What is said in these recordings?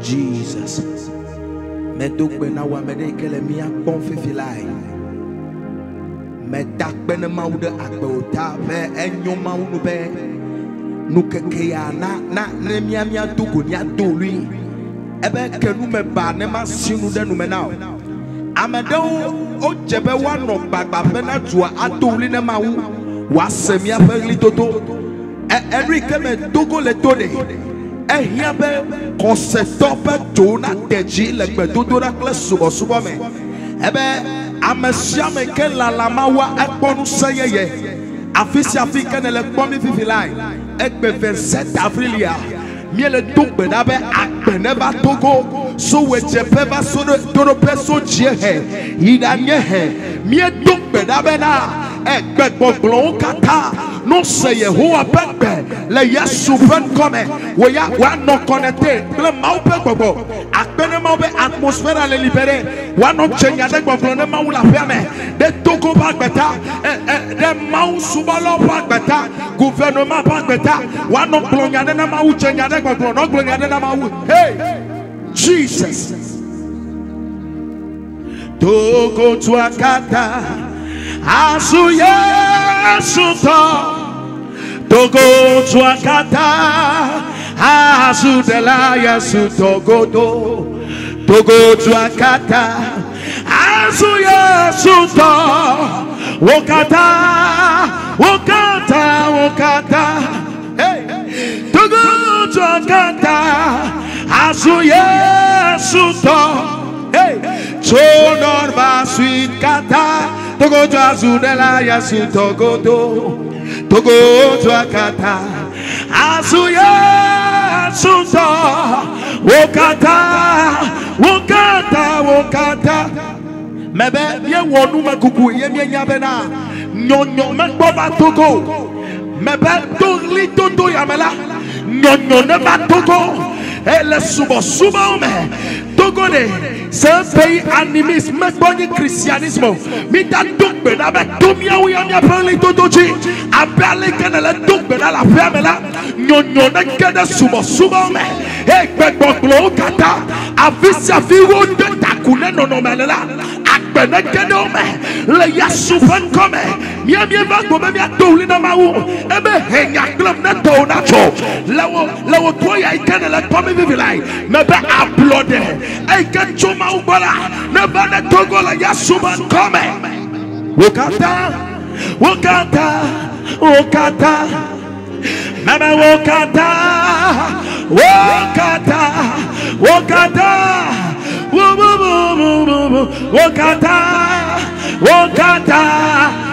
Jesus. Medukbe na wa medekele mi akpon fifilai. Medakbe na maude akbe otave enyo maude be. Nukeke ya na miamia dugo nya doli. Ebe kenu me ba ne ma sinu de nume now. Amede o jebe wa no gbagba fe na tua adoli ne ma wu. Wa semia fe litoto. Enrique me dugo le tode. Ehia be konseto pe tona teji le gbedodo ra kle subo me. Ebe amesia me ke la wa ekponu seyeye. Afisi afika ne le kpomi fifilai. Ekbe 27 avril ya. Miele dugbe da be akbe ne ba togo. So we jepe ba so do peso jehe. Ida nyehe. Mie dugbe da be na. Ekbe gbogbo kata. Non c'est Yehowa Pekbe. Le Yesu pen come. We ya no connecté. Le mau pekbo. Akbene mau be atmosphère à le libérer. Wa no chenya de gbogbo ne mau la ferme. De togo bagbeta. De mau subalo bagbeta. Gouvernement bagbeta. Wa no glonya de na mau chenya de gbogbo. No glonya de na mau. Hey! Jesus. Togo tuakata. Asuye suto. Togo tuakata. Asudela yasu togodo. Togo tuakata. Asuye suto. Wokata. Wokata. Wokata. Hey. Togo tuakata. Asuye suto. Hey. Chonor baswit kata. Togo to azudela yasu togodo. Togo to akata. Asuya suto. Wokata. Wokata. Wokata. Mebe ye wonu makuku ye nyabe na. Nyonyo mekboba togo. Mebe dogli toto yamela. Nyonyo ne ba togo. Elle subo me. Togo de. C'est un pays animiste, mais bon christianisme. Mais t'as tout ben avec tout mia ou yamia parler tout ji. Appelle que ne la tout ben la ferme là. Non ne que de sumo me. Et ben bon kata. Avis a fiwo de takune non mais là. Akben que de me. Le yasu fan comme. Mia va comme mia tout na maou. E be henya club na to na cho. Lawo to ya ikane la comme vivilai. Me be applaudir. E kan choma ubala. Ne ba na togo la yasuban come. Wokata. Wokata. Wokata. Mama wokata. Wokata. Wokata. Wokata. Wokata.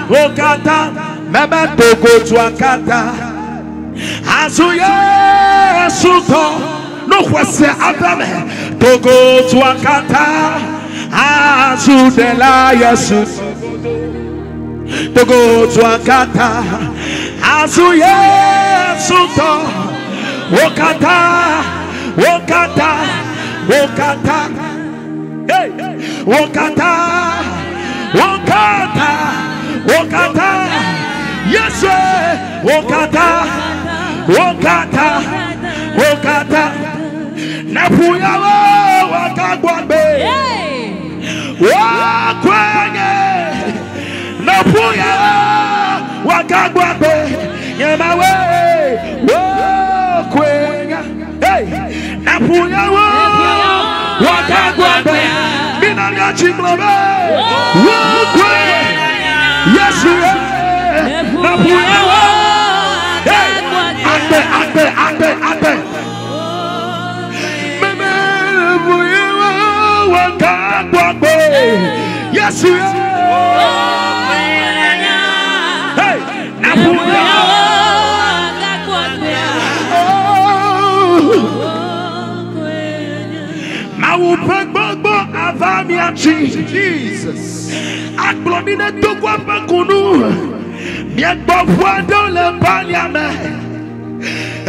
Wokata. Mama togo tuakata. Azuye suto. no kwese abame togo tuakata azu de la yesu togo tuakata azu yesu to wakata hey wakata yes wakata napuya wakagwabe wakwenye napuya wakagwabe yemawe wakwenya hey napuya wakagwabe minanya chimlobe wakwenye yes napuya ate meme napuya wakagwabe yes hey napuya Mawupegbo avamiachi Jesus aglomine tokwa pakunu miegbo fuado le paliame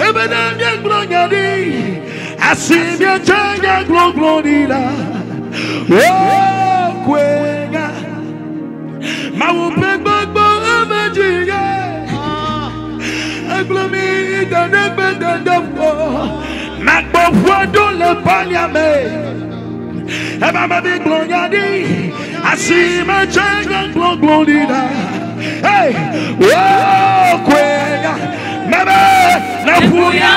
ebena miegbo nyadi asimie chanya gloglodila oh kwenya Mawupegbo avajiye aglomine danebendendefo Magbo fuado le paliame Eba big gloriadi asima chenga glorida hey oh kwenya mama na puya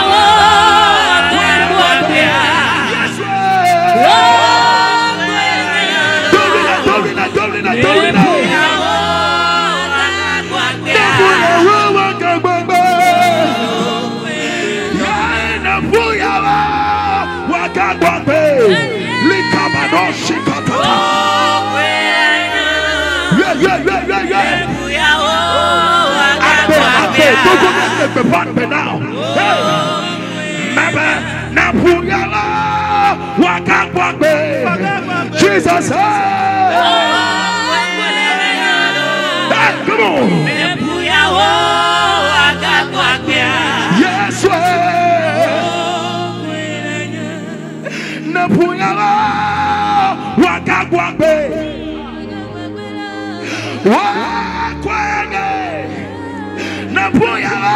Jesus, hey, come on. Yes, Napuyala wakagwabe wakwenge Napuyala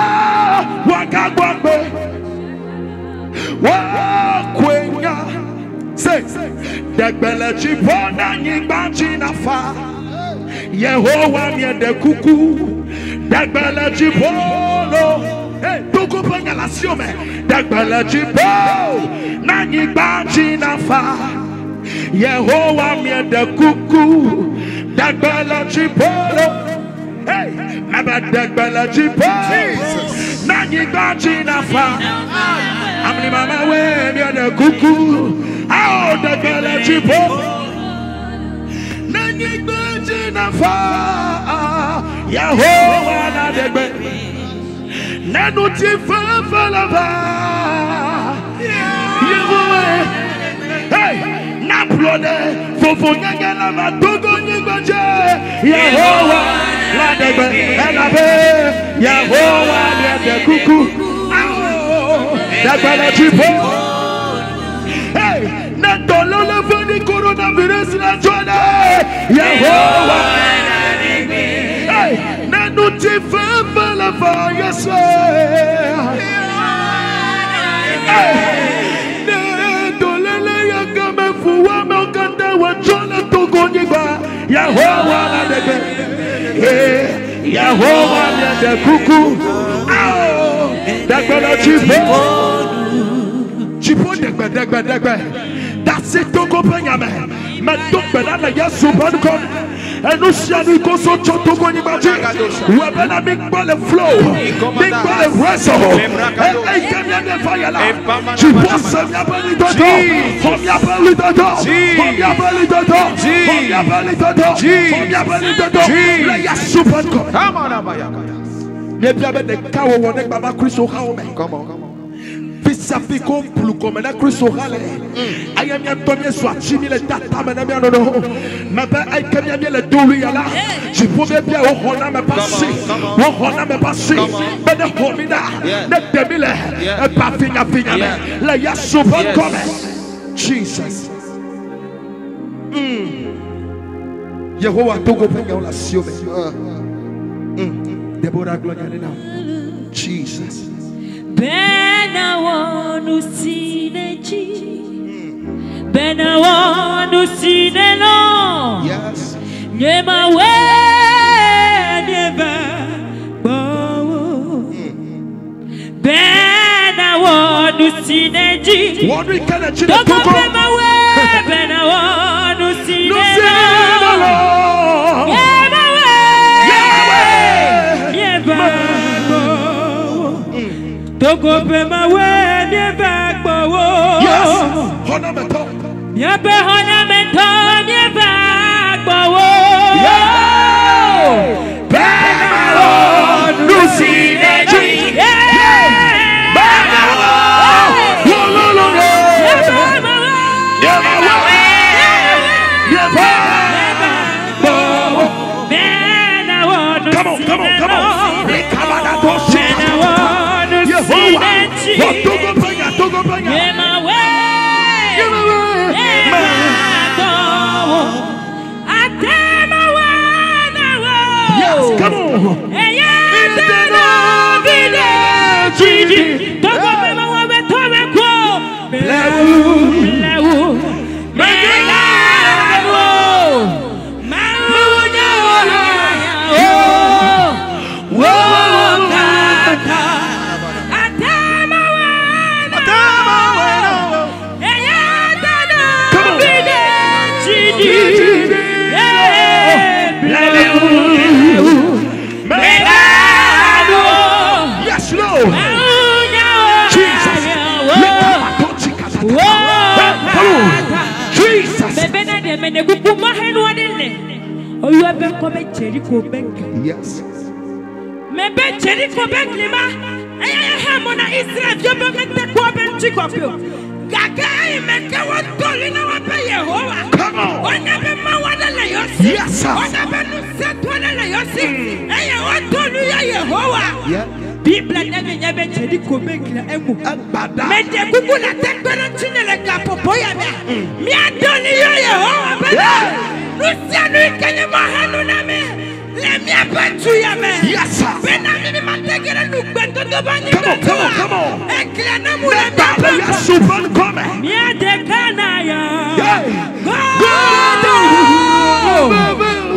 wakagwabe wakwenya say degbele chipona nyingba chinafa Yehowa miende kuku degbele chipolo hey toko penya la siome degbele chipo na nyingba chinafa Yehowa miende kuku degbele chipolo hey maba degbele chipolo na nyingba chinafa amni mama we miende kuku ao degbele chipolo na nyingba chinafa Yehowa na degbe nanu ti fa la ba Yehowa hey na plode fofo nyanga la ma togo nyigbaje Yehowa la degbe elabe Yehowa la de kuku degbe la chipo hey na dololo foni coronavirus na jona Yehowa hey nanu ti fa la ba yes Yehowa la degbe Yehowa la de kuku degbe la chipo degbe that's it to go penyame me dogbe na Yesu bankom enu sianu ikoso choto go ni baji we bena big ball flow big ball wrestle e kemia de fire la chipo semia bali dodo homia bali dodo homia bali dodo homia bali dodo homia bali dodo le Yesu bankom come on abaya ne bia be de kawo won e baba Kristo hawo me come on safico plukomena krisohale ayamia tomie swachimi le data menamia no maba ay kamia le dolu yala je pouvais bien au hona me passer bene homina ne demile e pa finya la yasuban come Jesus Yehovah togo penya la siome Deborah gloria now Jesus Bena wonu sineji Bena wonu sinelo Yes Nyema we neva bawo Bena wonu sineji Wonu ikana chine togo togo Bena we Bena wonu sinelo Nyema we neva Togo pema we nieba gbowo. Yes. Hona meto. Niebe hona meto nieba gbowo. Bema o nusi neji. Bema o wololo. Nieba we. Nieba gbowo. Bena o nusi. Come on. Rekabada doshi. Togo panya. Yema we. Atema we na wo. Yes, come on. Eya tena village. Togo pema we towe ko. Blewu. Megalawo. Maunya wala. Wo kata. Yes, Lord. Jesus. Yes. Mebe Jericho Benklima, Ayamona Israel, Jobamete Quaben Chicopio. Gagai make what Dolina Yehovah. Come on. One never Mawana Layosi. Yes, sir. One never set one Layosi. And what Doluya Yehovah. Yeah. People never Jericho Benkla Emu. Bada. Made the Kukula Tekberantina like a Popoya. Me and Dolia Yehovah. Luciano Kanyamahanuname. Let me append to you, man. Yes, sir. When I'm in my take a look, but to the bank. Come on. And Clanamo, Yes, super come. Mia de Canaya. Go.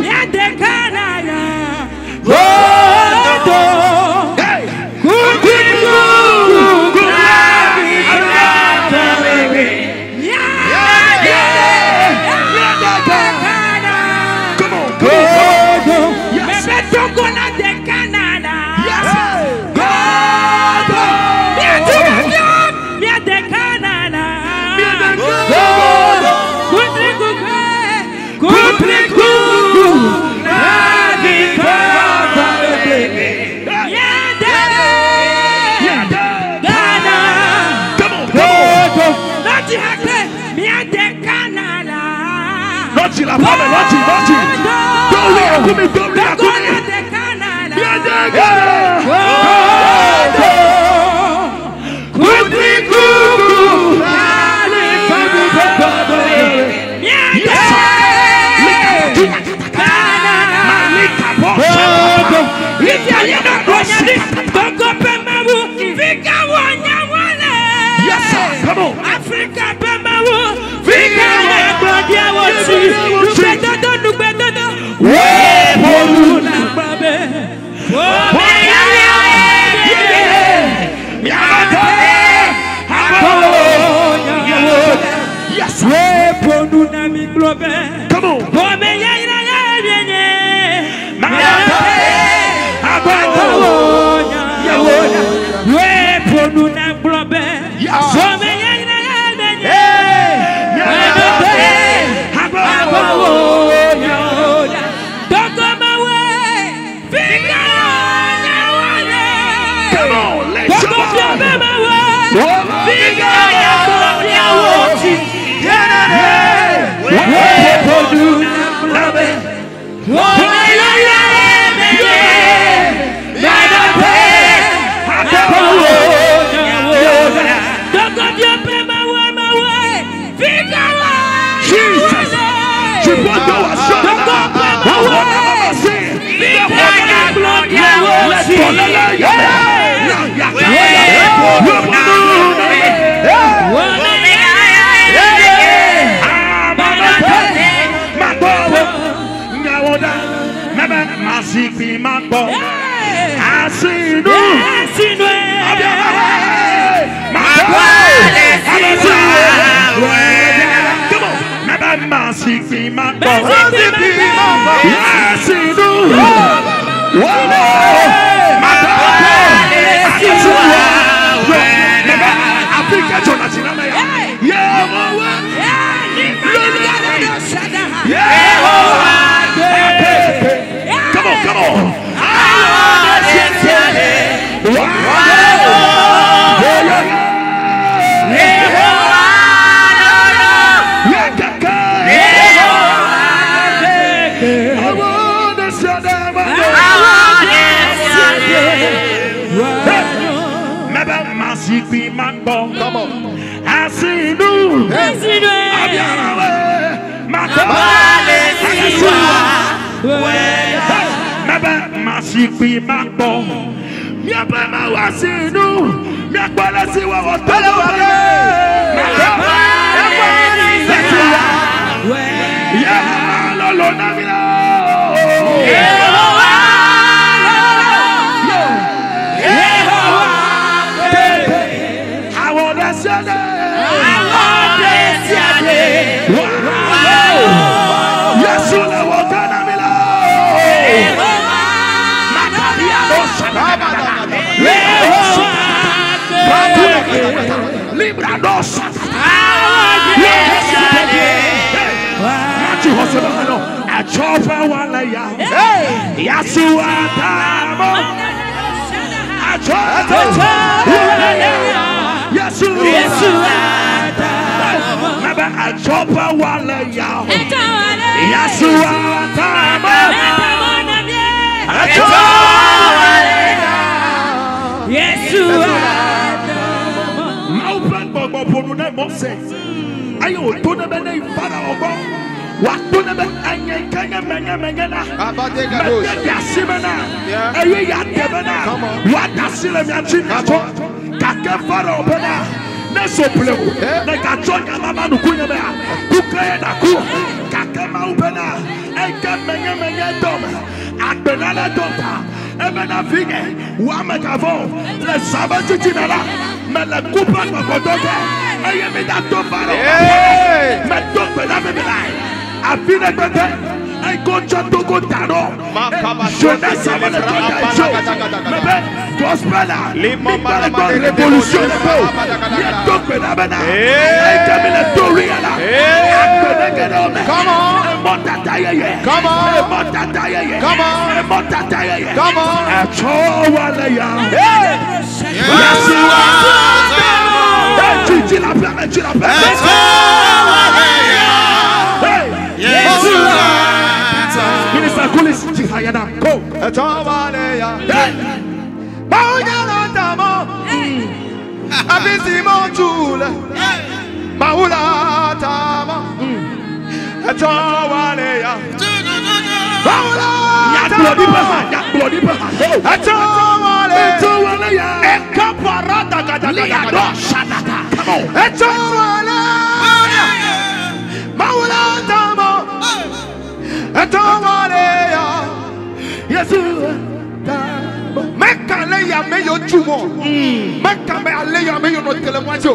Mia de Canaya. Go.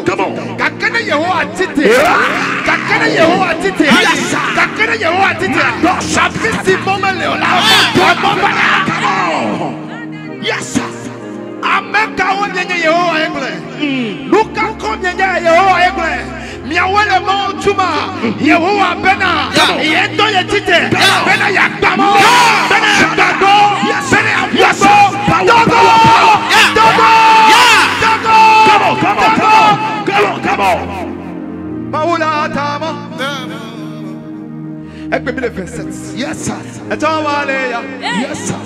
Come on. Yes, sir.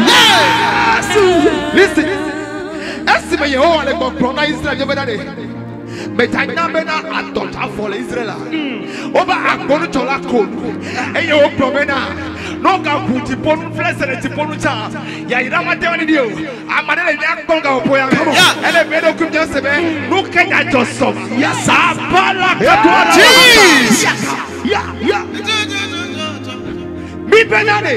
Yes, sir. Listen. Estimate your whole like Israel the other day. Metana bena adota for Israel. Oba agbonu chola ko. Eye o promena. No ga kuti ponu flesh and tiponu cha. Ya ira mate wani dio. Amade le nya konga opoya. Ele bedo kum just sebe. No kenya just so. Yes, abala katwa. Yeah. Mi benane.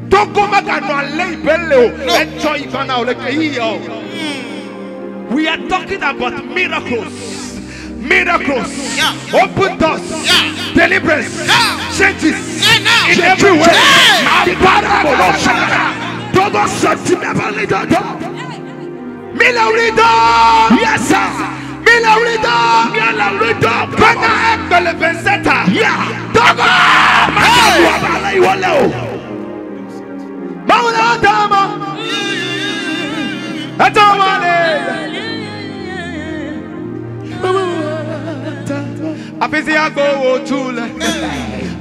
Toko magano alei bello. Enjoy Ivana oleke hiyo. We are talking about miracles. Open doors, deliverance, changes in every way. Yes, sir. Abisi agbo tule,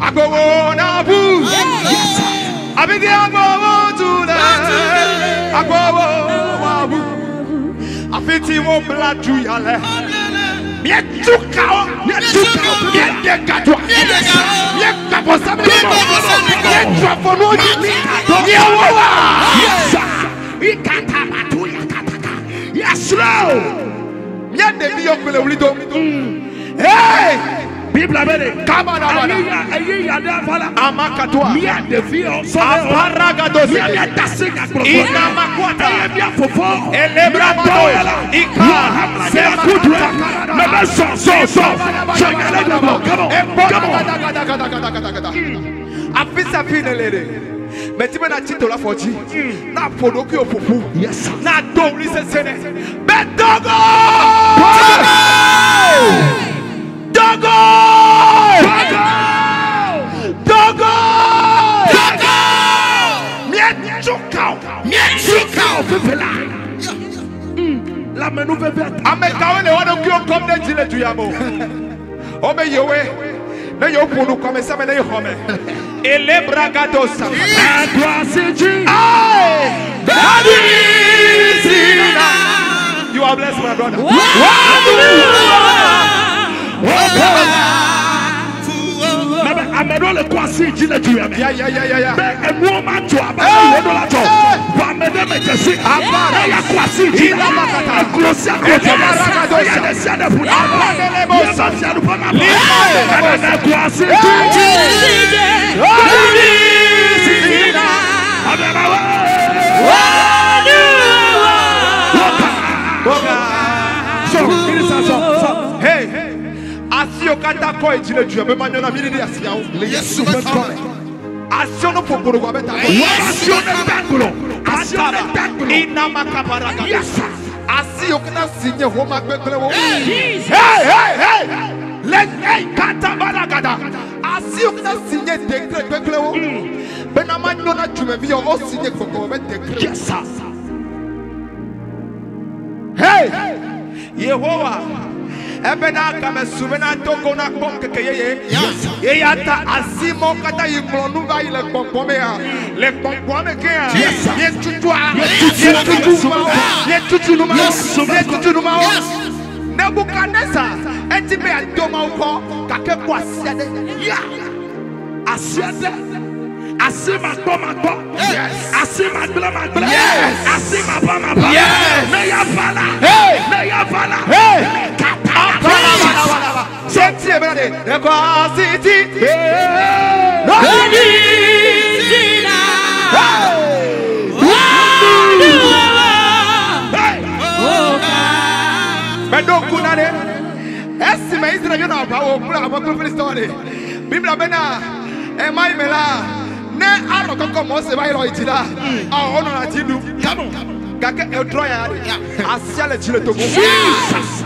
agbo na bu. Abisi agbo tule, agbo wa bu. Afiti mo blaju yale. Mietuka, miedekatwa. Miekaposa mo. Mietrafono ni. Yewa. Yes. Ikata matu yakataka. Yes, Lord. Miede biyokule ulido. Hey! People are ready. Come on, Amakatwa. Mia de Vio, Aparagados, Inamakwata, Elebrado, Ika, Sekutra, Afisa Pinelede. Metimena chitola foji. Na podoki ofufu. Yes. Na dobli se sene. Betogo! Dogo! Mietchukao fefela. La menu fefela. Amekawe le wano kyo komne jile tuyamo. Ome yewe. Ne yo punu kome same ne yo home. Ele bragadosa. You are blessed, my brother. Amedole kwasi jile tuyame. Yeah. A woman to abandon to. Wamede mejesi. Abara ya kwasi jile. A closer hey. Asio kata ko ejile ju be manyo na mi ni asia wo le yesu be come asio no poporo wa beta asio ne tangulo ina makabaraga asio kana sinye ho magbekle wo hey let kata baragada asio kana sinye dekle wo be na manyo na jume bi o sinye kokko be dekle yes hey Yehovah Ebena kame sumena toko na konke keye. Eyata asimo kata yimlonu va ile konpome ya. Le konpome ke ya. Ye tutu numa. Nebukadnezar etibe adoma uko kake kwa asiade. Ya. Asiade. Asima toma. Yes. Asima blama. Yes. Asima bama. Yes. Meya fala. Hey. Senti ebere de kwa city. Bedo kunane. Esima Israel yo na ba wo kula abako Philistine. Biblia bena e mai mela ne aro koko mo se ba iro itila. Ah ono na tidu. Kaka etroya asia le jile togo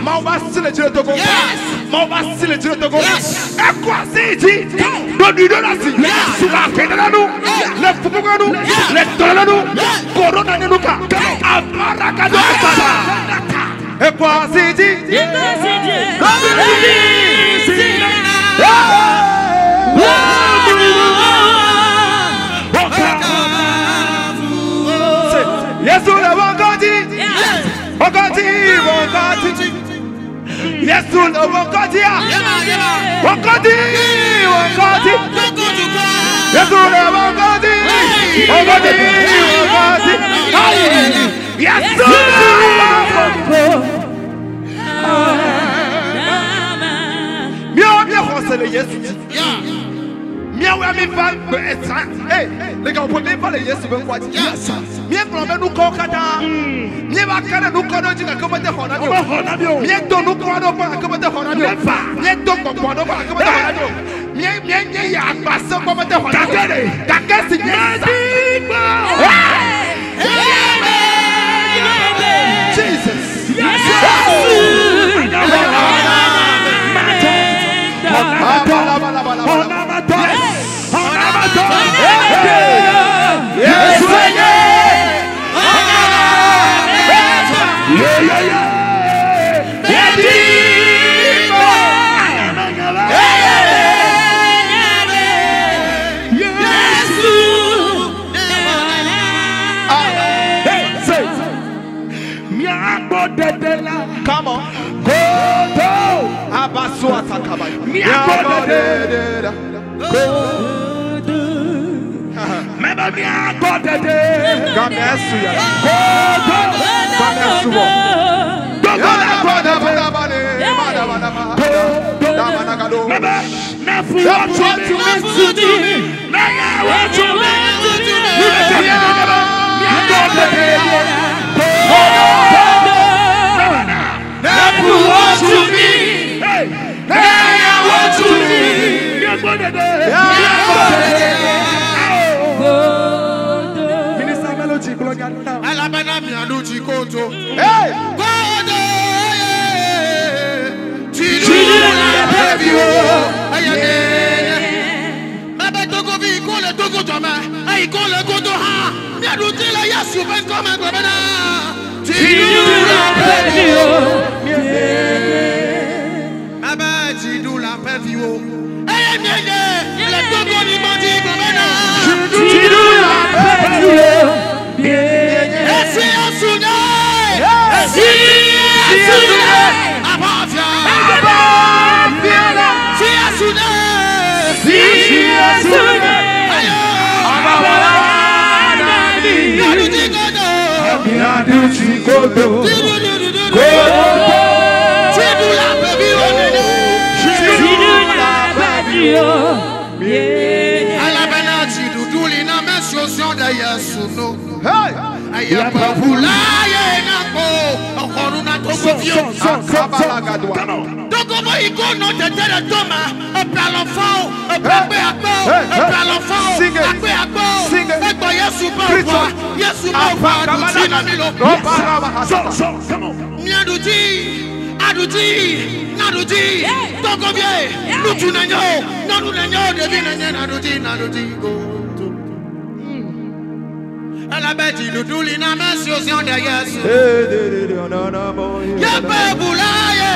ma ba sile jile togo ekwa siji do dido na si suba kedanu le fupuganu le tolanu corona nenuka amara kado sala ekwa siji Yesu le wakati. Yes, Come on. Minister Melody, Gloria now. Alabama mianuchi koto. Hey! Kodo. Chidula pevio. Ayane. Maba togo vi kole togo jama. Ay kole kodo ha. Mianuchi la yasu ben koma globena. Chidula pevio. Maba chidula pevio. Ayane. Le togo ni mandi globena. Chidula pevio. La bête nous douli na mention de Yesu. Ya babulaye.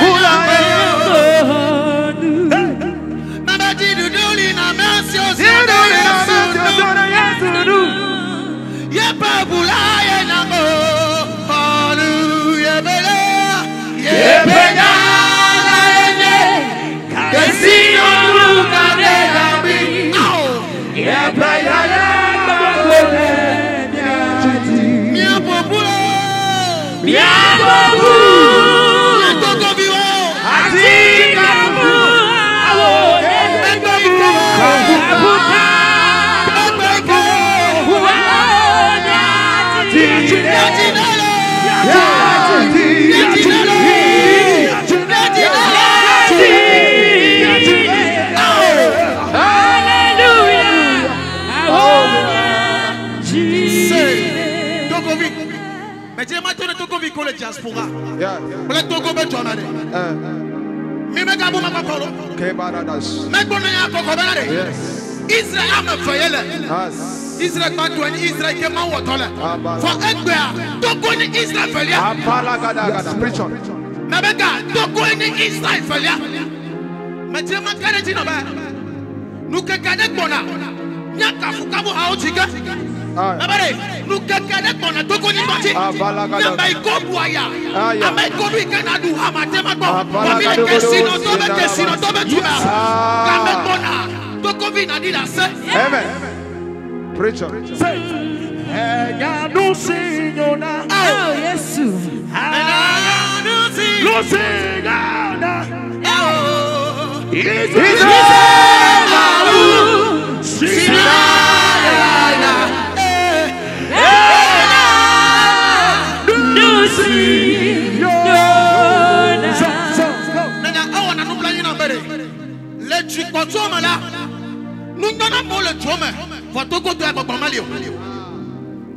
Ma bête nous douli na mention de Yesu. Ya babulaye na go. Hallelujah bela. Ye bela ye. Kesino luka de labi. Ye bela ye. Le diaspora. Le Togo be tonade. Mi me gabu makolo. Me gona ya kokobanade. Israel am fayele. Israel ma to ni Israel ke ma wotole. For Edgbea, Togo ni Israel falia. Apala gada preach on. Me be ga Togo ni Israel falia. Me je ma kare ti no ba. Nu ke kade gbona. Nya kafu kabu ha o jiga. Abare, nous kakade kona toko ni bati. Namba iko buaya. Ama iko bi kana du hamate mako. Wami kesino tobe tuma. Kame kona. Toko vi na di la se. Amen. Preacher. Say, no signora. Oh, yes. No signora.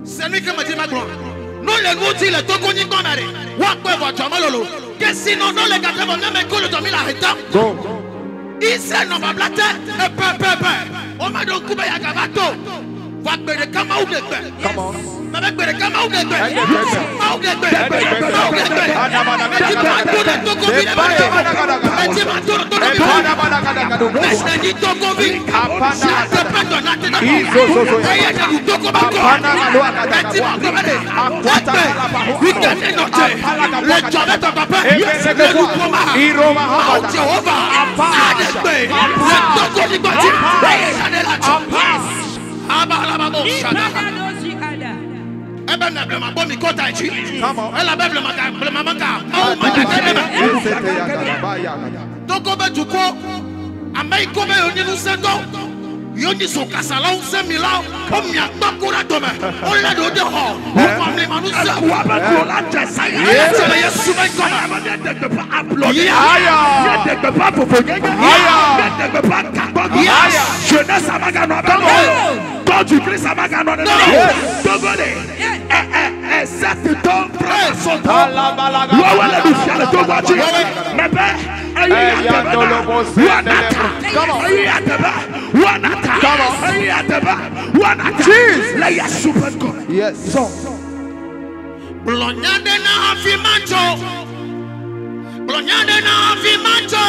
C'est lui qui m'a dit ma gloire. Nous les nous dit le toko ni konare. Wa kwa votre malolo. Que sinon non les gars vont même que le dormir la reta. Il s'est non va blater et pe. On m'a donc coupé ya gabato. Va que de kama ou de pe. Come on. Mais que de kama ou de pe. Yoni so kasala on se mila o mi agbakura dome o le do de ho o family manu se wa ba ko la tesa ya se ya suba ko ma de pas applaudir ya de pas fofoyer ya de pas kabogi jeunesse amagano ba God du Christ amagano dogole c'est ton frère son lo wala du fiale to waji mebe ayi Yes. So. Blonyade na afimancho. Blonyade na afimancho.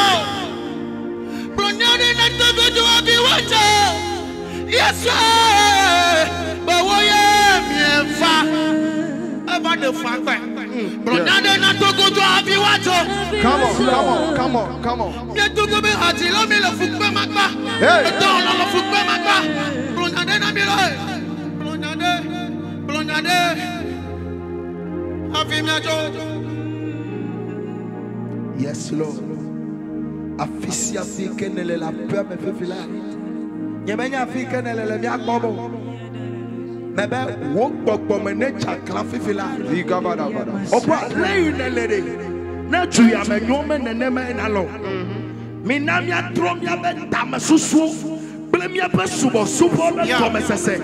Blonyade na togodo abiwacho. Yes. Bawoye mienfa. Eva de fakwe. Blonyade na togodo abiwacho. Come on. Mie togobe hati lo mi le fukwe makba. Don lo fukwe makba. Blonyade na mi lo. Blonyade. Yes, Lord. Afisia fikenele la peur me fait filer. Nyemenya fikenele le mia bobo. Mebe wo gbogbo me ne chakla fifila. Bada. Opa leinele. Na tuya me nyome neneme na lo. Minamia tromia be tamasusu. Blemia pe subo be komesese.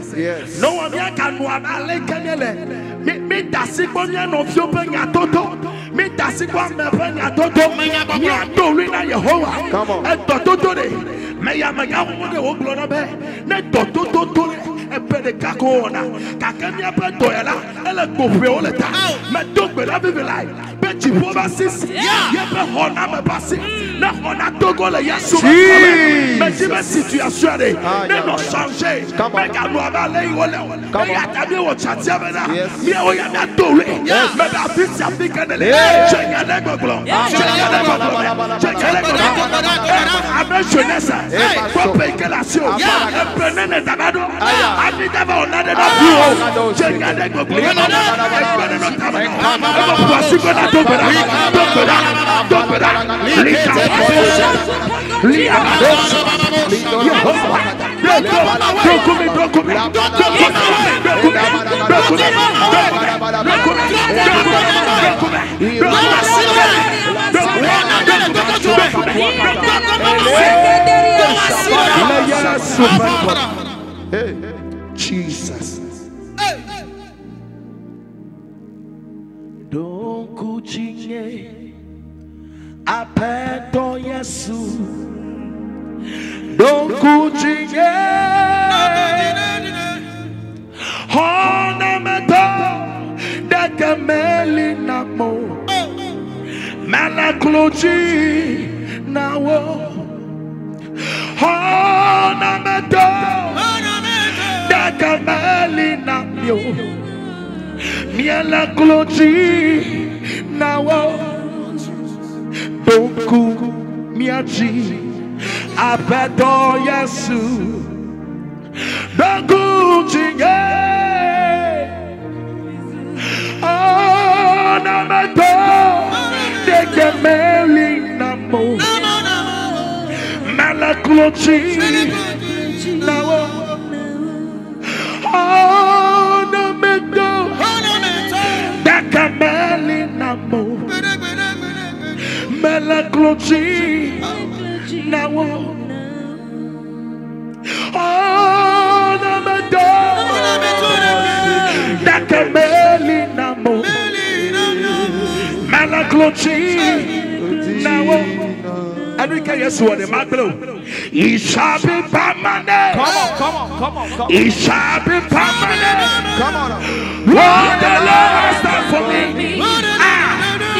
No amia kanu abale kenele. Mi dasi bonya no fio pe nyatoto. Mi dasi kwa me pe nyatoto. Mi adori na Yehowa. E tototo de. Me ya wo de o glona be. Ne tototo e pe de kakona. Kakemia pe toyela. Ele gofwe o leta. Me dogbe la bibi lai. Be chipo ba sis. Ye pe hona me basi. Na hona togo le yesu. Me di me situation de. Ne no changer. Me ka no abale wole. Me ya tabi wo chatia be na. Me o ya na dole. Me da fiti afika ne le. Chenga le goglo. Abe jeunesse. Pour payer la sion. Prenez les tabado. Ami d'avant on a de la bureau. Chenga le goglo. Prenez nos tabado. Voici qu'on a Jesus. Don't kuchinge apeto Yesu. Don't kuchinge hona meto deke meli namo malakloji nawo hona meto deke meli namo. mio. Miela clochi nawo. Donku miachi abedo Yesu. Donku chinge. Oh namedo deke meli namo. Mela clochi nawo. Oh namedo deke meli namo. Melaclochi nawo. Oh namedo deke meli namo. Melaclochi nawo. Enrique Yesu on the Maglo. It shall be permanent. Come on. It shall be permanent. Come on. What the Lord has done for me.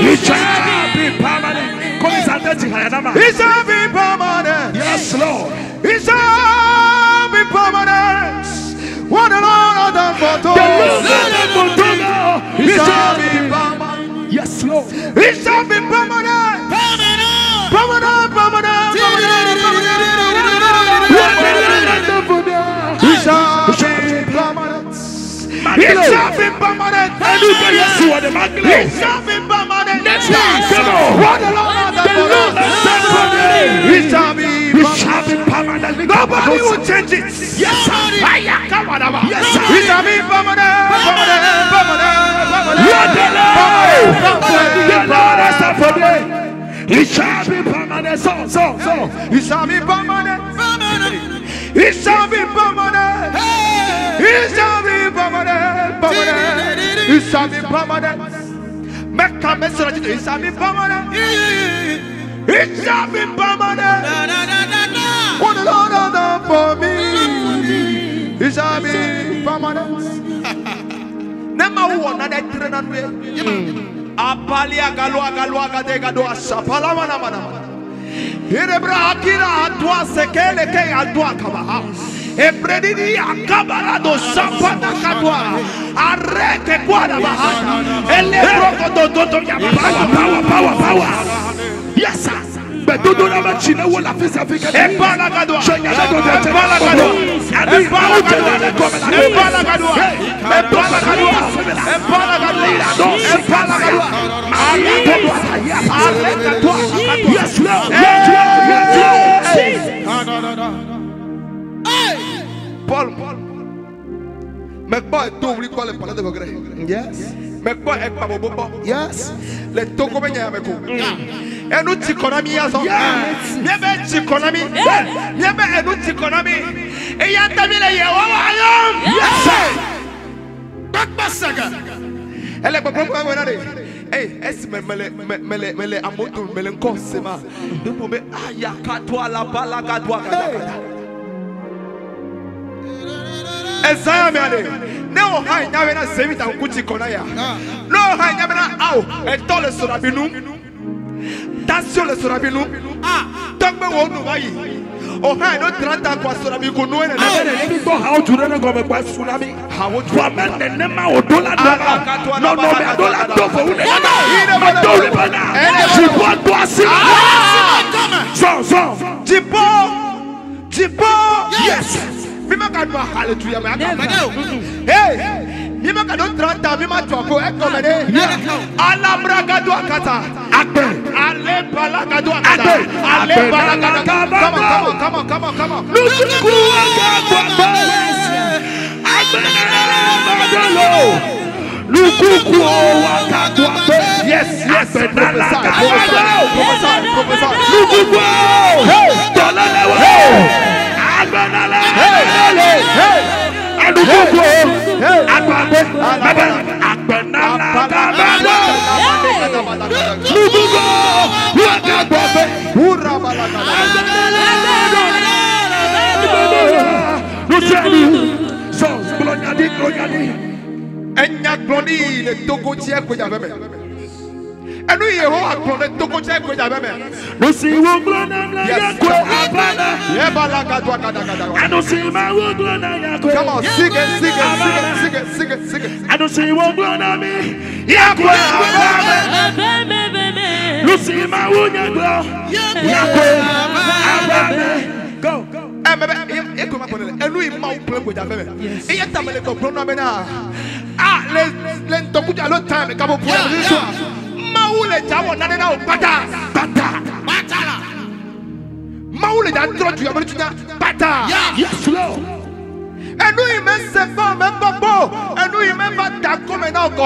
It shall be permanent. It shall be permanent. Yes, Lord. It shall be permanent. What the Lord has done for us. It shall be permanent. Yes, Lord. It shall be permanent. Permanent. It shall be permanent. It shall be permanent. It shall be permanent. Next time, come on. What the Lord has done for us. It shall be permanent. Nobody will change it. Yes, sir. Come on, yes, sir. It shall be permanent. The Lord has done for me. It shall be permanent. So. It shall be permanent. It shall be permanent. It shall be permanent. It shall be permanent. Make a message. It shall be permanent. It shall be permanent. What the Lord has done for me. It shall be permanent. Never one that Apalia galua gadega do asapala mana. Irebra akira atwa sekele ke atwa kaba. Ebredini akabara do sapana kadwa. Areke kwada bahana. Elebroko do ya power. Yes sir. Bedodo na machine wala fisa fika. Epala kadwa. Epala Yes, Lord. Paul. Mekba eto quoi le palais de Vogre. Yes. Mekba ekpa bobo. Yes. Le toko benya meko. Enu tikonomi yazo. Niebe tikonomi. Niebe enu tikonomi. E yanda mi le yewa ayom. Yes. Bakba saga. Ele bobo kwa wenade. Hey, est mele amoto mele nkosema. Ndipo me aya katwa la bala katwa. Ezaya me ale. Ne o ha nyawe na semita nkuti kona ya. No ha nyawe na au etole sorabinu. Tasio le sorabinu. Tokbe wo nu bayi. O ha no 30 kwa sorabiku no ene. Ne go how to run go me kwa tsunami. How to man ne nema odola dola. No me dola do for une. Ma dole bana. Je vois toi si. So. Tipo. Yes. Mima kadwa hallelujah ma akamane. Hey. Mima kadwa 30 mima twako ekomene. Alabra kadwa kata. Akbe. Ale bala kadwa kata. Ale bala kata. Come on. Luku akwa. Luku wakatwa. Yes. Professor. Luku. Hey. Dolalewa. Agbanala. Hey. Adukuku. Agbabe. Agbanala. Luku wakatwa. Urabala. So, gloriadi. Enya glori le togo tie ko ya bebe. And we hear how I connect to go check with them. No see one glona ya kwe abana. I don't see my one glona ya kwe. Come on, sing it, sing it, sing it, sing it, sing it, sing it. I don't see one glona me ya kwe abana. No see my one ya kwe abana. Go. And we mount play with them. Yes. Ah, let's talk about a time. Come on, Maule Jawa Nana Bata Maule that brought you Bata. Yes, Lord. And we remember and we remember that coming out.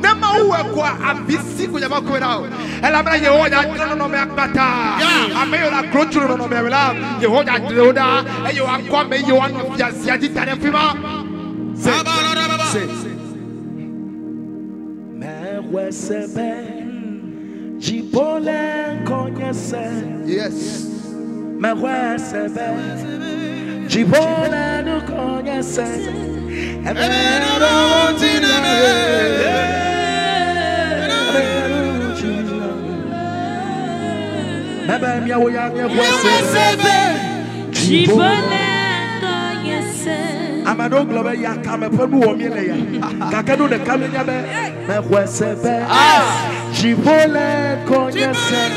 Nema uwe a bisi kujaba kwenda. Ela mna Yehoja no me akbata. Ameyo la krochuru no me wela. Yehoja droda. Eyo akwa me yo anu fiasia di tare fima. Say. Mewesebe Jipole konyese. Yes. Mewesebe Jipole no konyese. Emero tiname. Mebe mi awo ya mi wesebe Jipole konyese. Amado globe ya kame ponu wo mi le ya. Kakenu de kame nya be. Mewesebe Jipole konyese.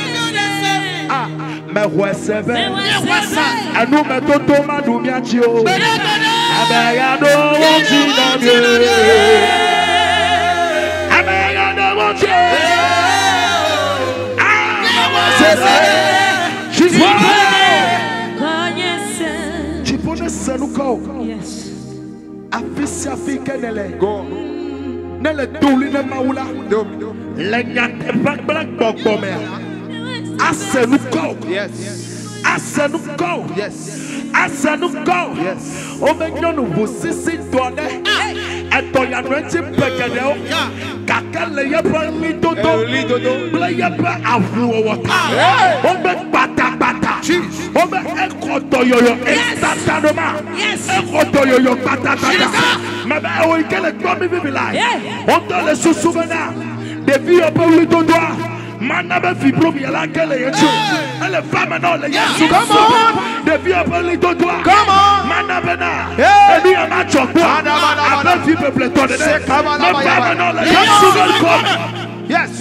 Mewesebe anu me toto madu mi achi o. Abeya do wonti na mi. Abeya do wonti. Jipole senuko. Yes. Afisi afike nele. Go. Nele duli na maula. Lenya te black bokbome. Asenuko. Yes. Asenuko. Yes. Asenuko. Yes. Omenyonu busisi done. Etoya nwechi pekede. Kakale yepa lidodo. Ble yepa afu wota. Obe bata. Obe ekoto yoyo. Estatanoma. Ekoto yoyo bata. Mebe o ikele gbomi bibi lai. Ondo le susumena. Devi obe lidodo. Manaba fibromi la kele yechu. Ele femme no le yesu. Come on. Devi obe lidodo. Come on. Manaba na. Enu ya ma chokwa. Abe fibre pleton de. Me femme no le yesu come. Yes.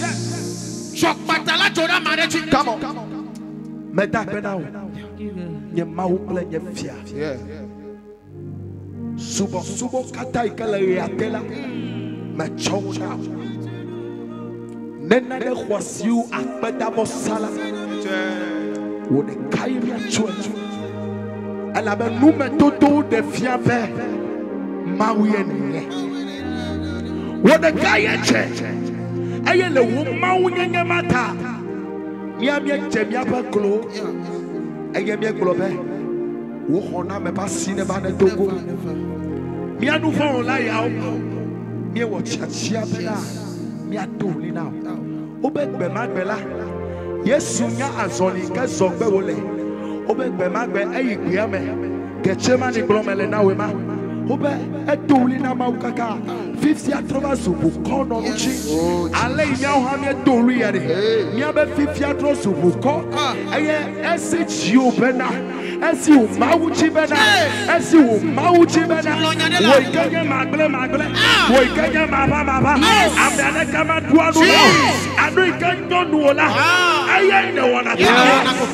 Chok batala jona marechi. Come on. Me da pe now. Nye mawu ple nye fia. Yeah. Subo kata ikele ya tela. Me chona. Nena de khwasiu akbada mosala. Wo de kairi achwa. Ala be nume toto de fiabe. Mawiye nye. Wo de kaye che. Aye le wo mawunye nye mata. Miamie jemia ba glo. Aye mi glo be. Wo hona me ba sine ba ne togo. Mianu fon la ya o. Mi wo chachia be na. Mi aduli na. Obegbe magbela. Yesu nya azoni ke zogbe wole. Obegbe magbe ayigbe ame. Kechema ni glomele na wema. Obe eduli na maukaka. 50 atrova subu kono nuchi. Ale nya ha me doli yare. Mi abe 50 atro subu ko. Eye esi obena. Esi o mawuchi bena. Esi o mawuchi bena. Wo ikanye magle. Wo ikanye maba. Amene kama duanu. Anu ikanye nuola. Eye ne wona.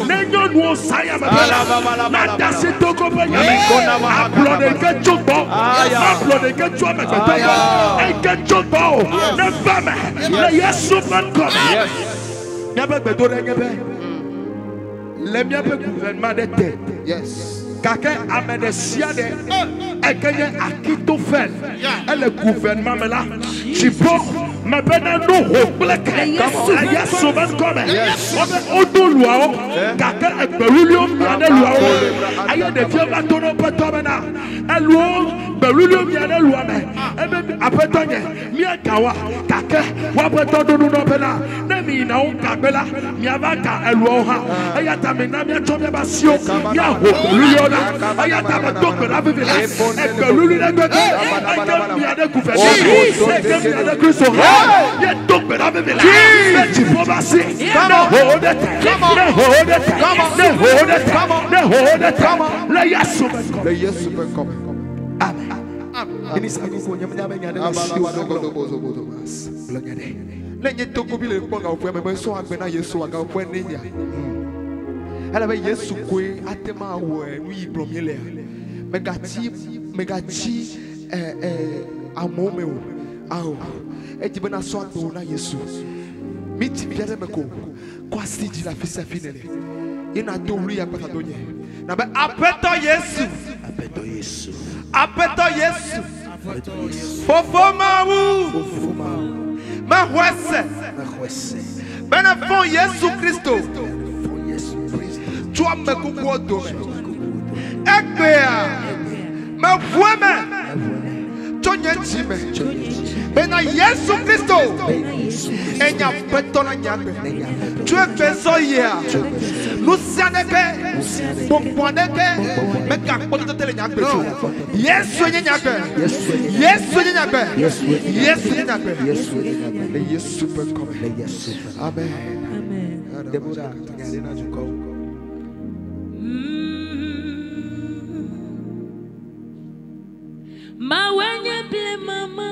Nenyo nuo saya mabela. Na dasi toko be yame. Aplode ke chokbo. Aplode ke chome beto. E ke chokbo. Ne fame. Le Yesu man come. Nyebe bedo nyebe. Le miabe gouvernement de tête. Yes. Quelqu'un a des siades. Et quelqu'un a quitté fait. Et le gouvernement me là. Tu peux me donner nous au black. Il y a souvent comme. On est au loi. Quelqu'un est brûlé au pied de loi. Il y a des vieux bâtons au bateau maintenant. Et l'eau, belulu mi ane luame ebe apetonye mi akawa kake wa petodunu no bela na mi na un kabela mi avaka eluo ha ayata mi na mi atome basio ya ho belulu na ayata ba dokbe na bibila belulu na gbe ayata mi ane kufesi ayata mi ane kristo ha ya dokbe na bibila ti pobasi na hold it na hold it na hold it na hold it let yesu come amen. Ini sabu ko nyamnya benya de lenye toko bile kponga ofwe me so agbena yesu aga ofwe nenya ala be yesu kwe atema wo enu ibromile megati amome wo awo ejibena so agbo na yesu miti biade meko kwasi ji la fisa finele ina to ri apata donye na be apeto yesu apeto yesu fofo mawu mahwese benefon yesu kristo tu me kuko do ekbea mahweme tonye chime bena yesu kristo enya peto na nyagbe tu efeso ya nusianeke bomponeke meka kpoto tele nyagbe yesu nyagbe yesu nyagbe yesu nyagbe yesu pe come amen Deborah nyale na juko ma wenye ble mama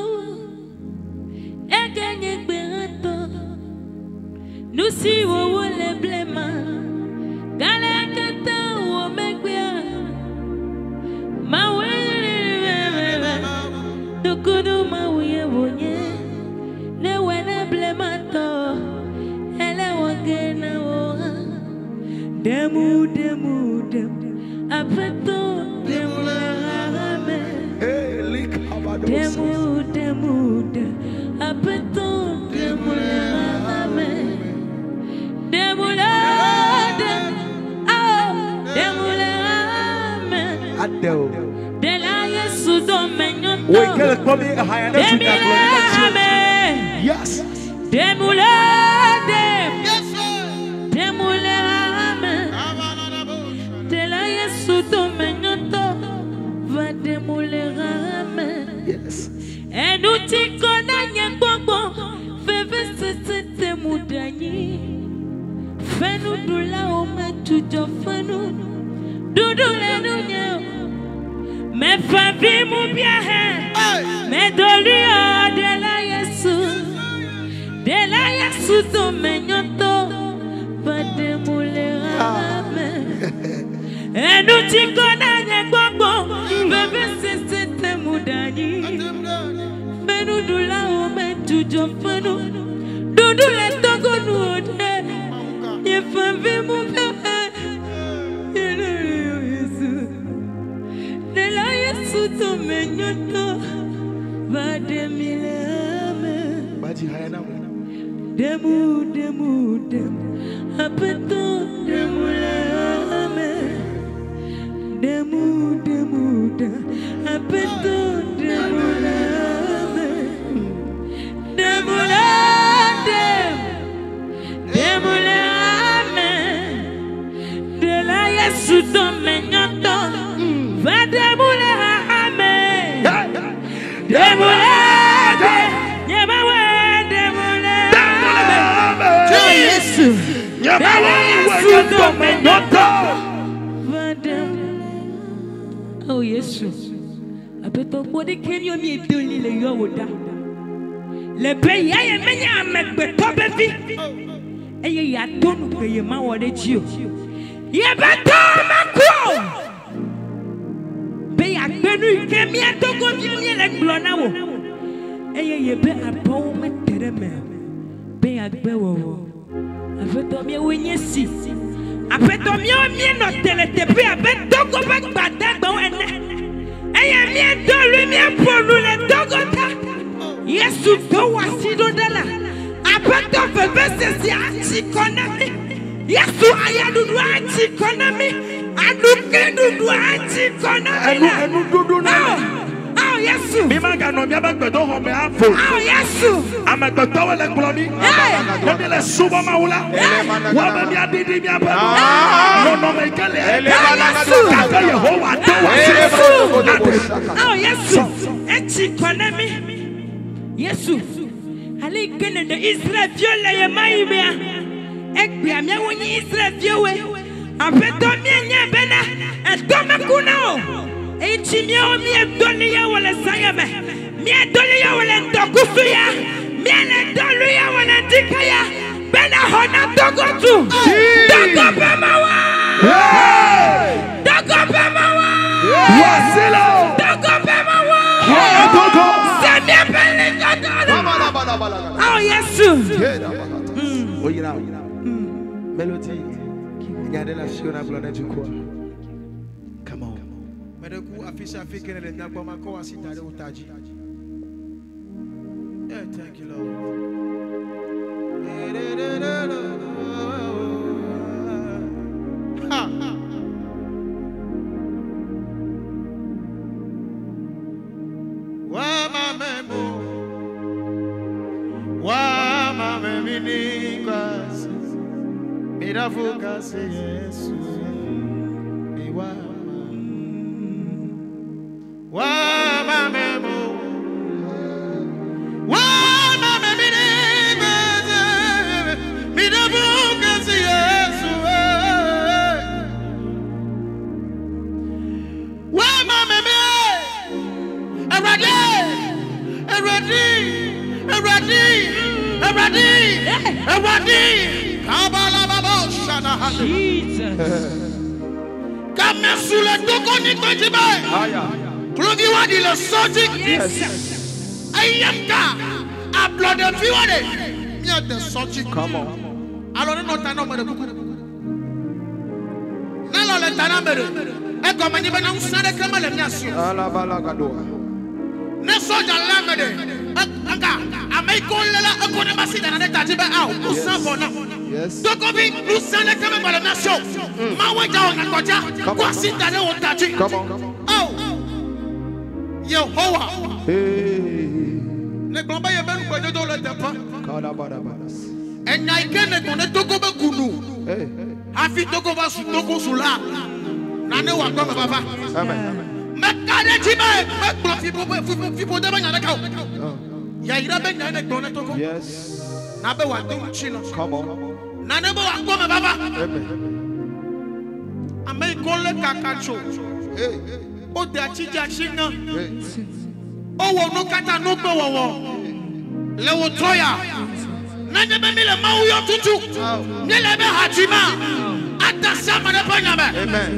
egenye gbeto nusi wo wole ble ma gale kata wo megbia ma wenye dokudu ma wiye wonye ne wena ble mato ele wogena wo demu apeto demu apeto de la Yesu domenyoto we kele komi hayana sunya yes demule de la Yesu domenyoto va demule yes and utikona nyangbo fevesete mudanyi fenu dula o metujo fenu dudule nunye me favi mu biahe me dolio de la Yesu to menyoto vademule rame and utikona nyangbo fevesete mudanyi fenu dula o metujo fenu dudule togo nude ye favi mu biahe de la Yesu to menyoto va demile baji hayana demu apeto demule demu apeto demule de la Yesu to menyoto va demule oh Jesus apeto body can you me doli le yo woda le be ya ye menya megbe to be vi eye ya tonu be ye ma wode ji o ye be to mako be ya gbenu ke mi atogo bi mi le glo na wo eye ye be abawo me tere me be ya gbe wo apeto mi wenye si apeto mi o mi no tele tepe apeto go be gbada gbo ene eye mi do lu mi polu le dogota Yesu do wasi do dala apeto fevese si anti konami Yesu ayadudu anti konami aduke dudu anti konami enu dudu na Yesu. Mimaga no miaba gbedo ho me afo. Oh Yesu. Amagbedo wele glomi. Woni le subo mawula. Wa ba mi adidi mi apa. No no me kele. Ka Yehovah do wa. Oh Yesu. Echi kwanemi. Yesu. Ali kene de Israel viole ye maibia. Ekbia mi woni Israel viowe. Apeto mi nya bena. Etome kuna o. Echi mi o mi edoli ya wala sayame. Mi edoli ya wala ndokusu ya. Mi edoli ya wala dikaya. Bena hona dogotu. Dogo pemawa. Dogo pemawa. Wasilo. Dogo pemawa. Dogo. Semia pele dogo. Oh Yesu. Oyira. Melody. Nyadela shiona blona chukua. Come on. Medeku afisa fikene le nyakwa mako asitare utaji. Yeah, thank you Lord. Ha. Wa mame mini kwasi. Miravuka se Yesu. Wa mame mini kwasi. Miravuka se Yesu. Wa mame me. Eradi. Kabala babo shana hande. Jesus. Kame sule doko ni kwenjibe. Klugi wadi le soji. Yes. Ayamka. Ablode fiwade. Mia de soji. Come on. Alors no tano mere kuku. Nalo le tana mere. Ego mani bana usade kama le miasio. Ala bala gadoa. Ne soja la mere. Anga amaikolela akone masida na tajibe au. Usabona. Yes. Dokobi usane kama bala miasio. Mawaja wanakoja. Kwa sita le utaji. Come on. Oh. Yehovah. Hey. Ne glomba ye benu kwa jojo le tepa. Kada bada badas. Enya ikene kone toko be kunu. Hey. Afi toko va su toko sula. Nane wa kwa baba. Amen. Mekade chibe. Meklo fipo de banya nakao. Ya ira be nyane kone toko. Yes. Na be wa dum chino. Come on. Nane be wa kwa baba. Amen. Ame kole kakacho. Hey. O de achija china. Hey. O wo no kata no gbe wowo. Le wo troya. Nanye be mi le mawu yo tutu. Nye le be hatima. Ata sama ne panyame. Amen.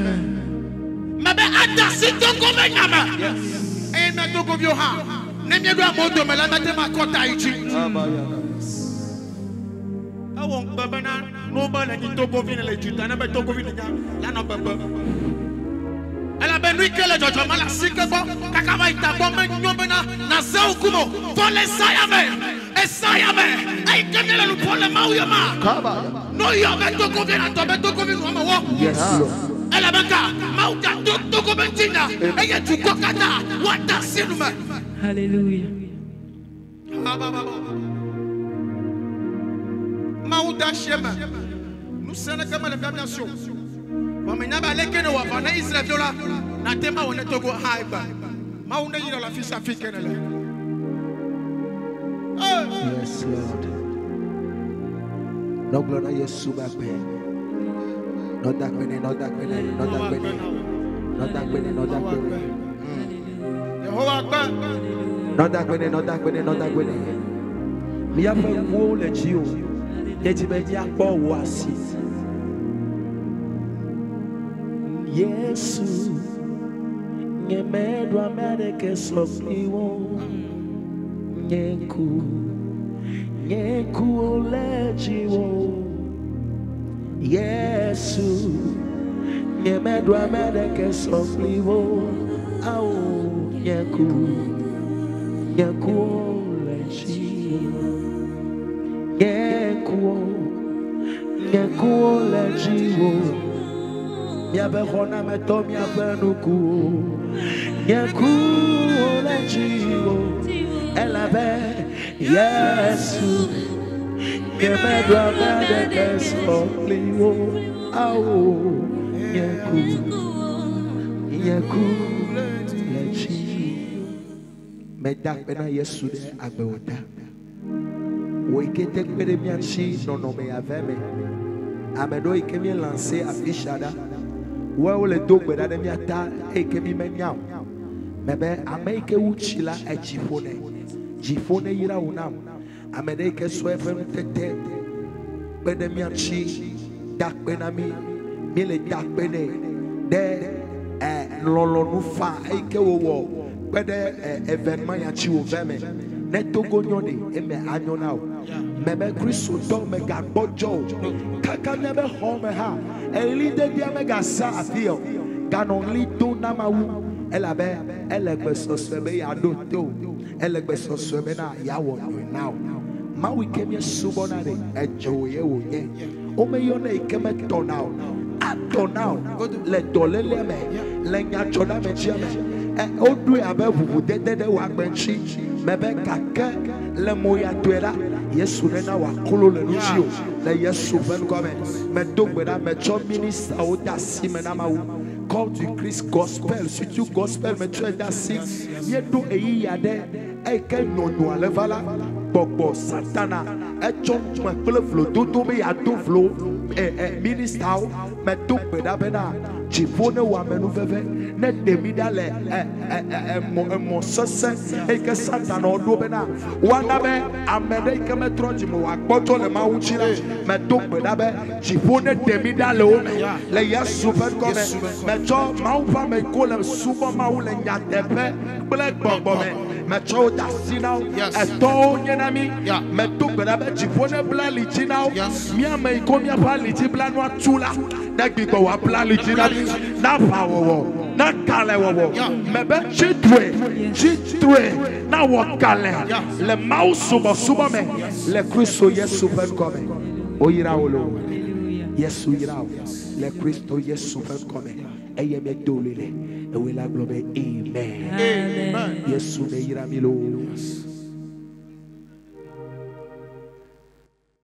Mabe ata si toko be nyama. Yes. E me toko bio ha. Ne mi do amodo me la mate makota ichi. Awo baba na no ba na toko vini le juta na be toko vini nya. La no baba. Ala be nui kele jojo mala sike bo kakaba ita bo me nyobe na ze okumo. Fole sayame. Esayame. Ai kenele lu pole mauyo ma. Kaba. No yo be toko vini to be toko vini ma wo. Yes, Lord. Ela banka mauka toko bentina. Eye tuko kata wata sinume. Hallelujah. Mauda shema. Nous sommes comme les damnations. Wamenya balekene wa bana Israel dola na tema wone togo haiba. Maunda yira la fisa fikene la. Yes, Lord. No glory Yesu bape. Not that many, not that many, not that many. Not that many, not that many. Yehovah Akbar. Not that many, not that many, not that many. Me have a wall at you. Yet you may have bought was it. Yes, you made one medical softly. Yeku let you. Yes, you made one medical softly. Oh, Yeku let you. Yeku let you. Yabe hona me to mi abenuku. Nyakula jiwo elabe Yesu Nyemedwa mede keso liwo Awo Nyakula jiwo Medak bena Yesu de agbewota Oikete kpere mianchi nonome aveme Amedo ikemi lancé afishada Wa le dogbe da mi ata ikemi menyam Mebe ameike uchila jifone yira unam amede ke swefem tete bede mianchi dakbe na mi le dakbe ne de lolo nufa ike wo bede evenement ya chi oveme ne togo nyone eme anyona mebe kristo do me gagbojo kaka nebe home ha elide dia me gasa afio ganon lido na mawu elabe elegbesosebe ya doto elegbesosebe na ya wonyo now mawi kemye subona de ejoye wonye omeyo na ikeme tonao atonao le dolele me le nya choda me chiame odu abe vuvu dede wa gbenchi mebe kake le moya twera yesu na wa kolo le nujio le yesu ven come me dogbeda me cho minister o da simena mawu call to increase gospel, surtout gospel, mais tu es d'assez. Yédo eyi yade, eke nono alevala, bobo satana, echon me flo dodo me yado flo, minister, me do beda beda, jifone wa menu veve, ne demida le, mon sose, eke satana odo bena, wana be, amede ike me troji mo akpoto le ma uchila, me do beda be, jifone demida le ome, le yesu ven kome, Mecho maupa me kole suba maule nyatepe black bombo me mecho dasina eto nyenami me to berabe jifone bla lichina mia me komia pa lichi bla no atula na gbigbo wa bla lichina na pawo na kale wo mebe chitwe na wo kale le mausu suba me le Kristo Yesu fen come oyira wolo Yesu yira le Kristo Yesu fen come eye me dolele e we la globe amen. Yesu me yira milo